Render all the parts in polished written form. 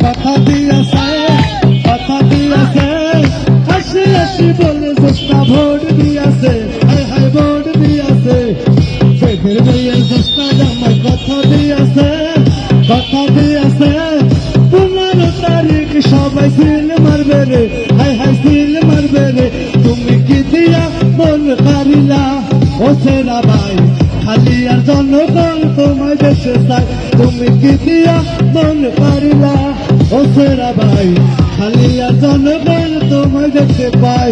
কথা দিয়েছে হাসি হাসি বলে জোস্তা ভোট দিয়েছে, হায় হায় ভোট দিয়েছে। বেদের মেয়ে জোস্তা জামাই কথা দিয়েছে 15 তারিখ সবাই সিল মারবে রে, হায় হায় সিল মারবে রে। তুমি কি দিয়া মন কারিলা ও সেরা ভাই, খালি আর জনগণ তোমায় দেখতে চাই। তুমি কি দিয়া মন কারিলা ও সেরা ভাই, খালি আর জনগণ তোমায় দেখতে পাই।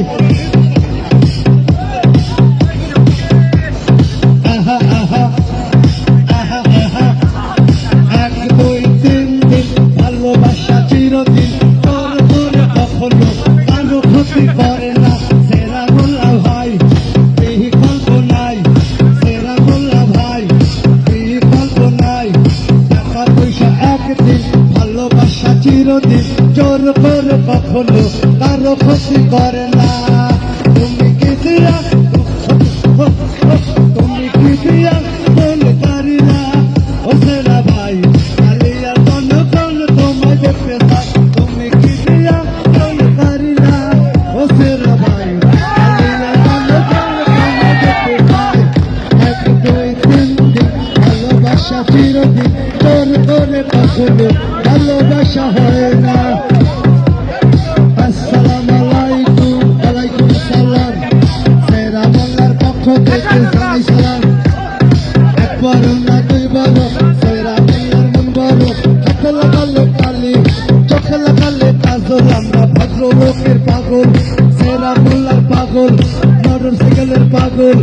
আহা আহা আহা আহা 1 2 3 দিন ভালোবাসা চিরদিন, তোর তোরে কখনো কারো ক্ষতি করে না। সেরা গোল্লা ভাই এই কল্পনাই, সেরা গোল্লা ভাই এই কল্পনাই। টাকা পয়সা একদিন ভালোবাসা চিরদিন, জোর করে কখনো কারো ক্ষতি করে না। তুমি কি দিয়া মন কারিলা ও সেরা ভাই, খালি আর জনগণ তোমায় দেখতে চাই। তুমি কি দিয়া মন কারিলা ও সেরা ভাই, খালি আর জনগণ তোমায় দেখতে চাই। 1 2 3 দিন ভালোবাসা চিরদিন, জোর করে কখনো ভালোবাসা হয় না। আসসালামু আলাইকুম, ওয়ালাইকুম সালাম। সেরা মোল্লার পক্ষ থেকে জানাই সালাম। একবার না দুইবার সেরা মোল্লার মন বড়, চোখে লাগালে কালি, চোখে লাগালে কাজল। আমরা ভদ্রলোকের পাগল, সেরা মোল্লার পাগল, মোটর সাইকেলের পাগল।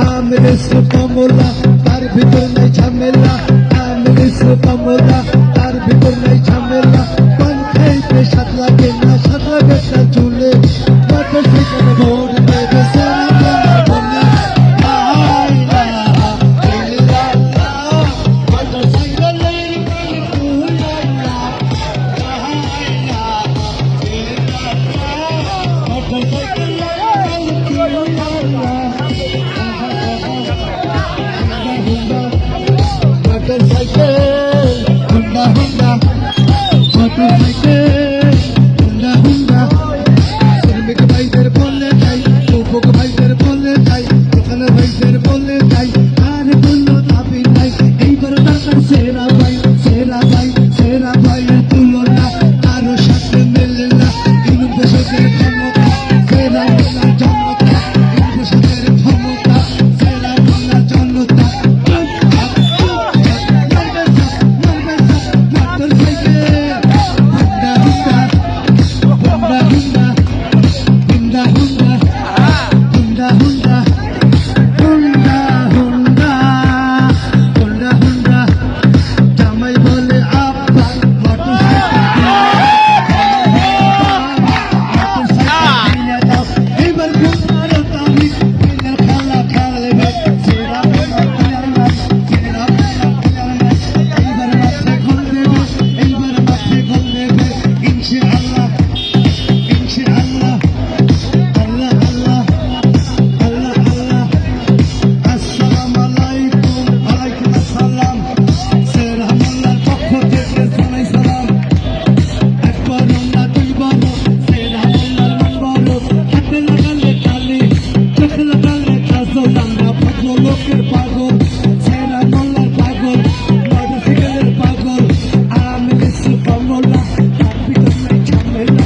আমির কমলা, তার ভিতর নাই ঝামেলা। আমির কমলা, তার ভিতর নাই ঝামেলা। পান খাইতে স্বাদ লাগে না, স্বাদ লাগে তার চুলে। মোটর সাইকেল ভোর দেবে সেরা মোল্লার বলে। মোটর সাইকেলের Honda Honda, motor cycle Honda Honda. শ্রমিক ভাইদের বলে যাই, যুবক ভাইদের বলে যাই, দোকানের ভাইদের বলে যাই, আর কোনো দাবি নাই। এইবার দরকার সেরা ভাই, সেরা ভাই, সেরা ভাইয়ের তুলনা কারো সাথে মেলে না। ইনভেশনের ক্ষমতা সেরা মোল্লার জনতা, ইনভেশনের ক্ষমতা সেরা মোল্লার জনতা। লোকের পাগল, সেরা মোল্লার পাগল, মোটর সাইকেলের পাগল। আমি কমলা, তার ভিতর নাই ঝামেলা।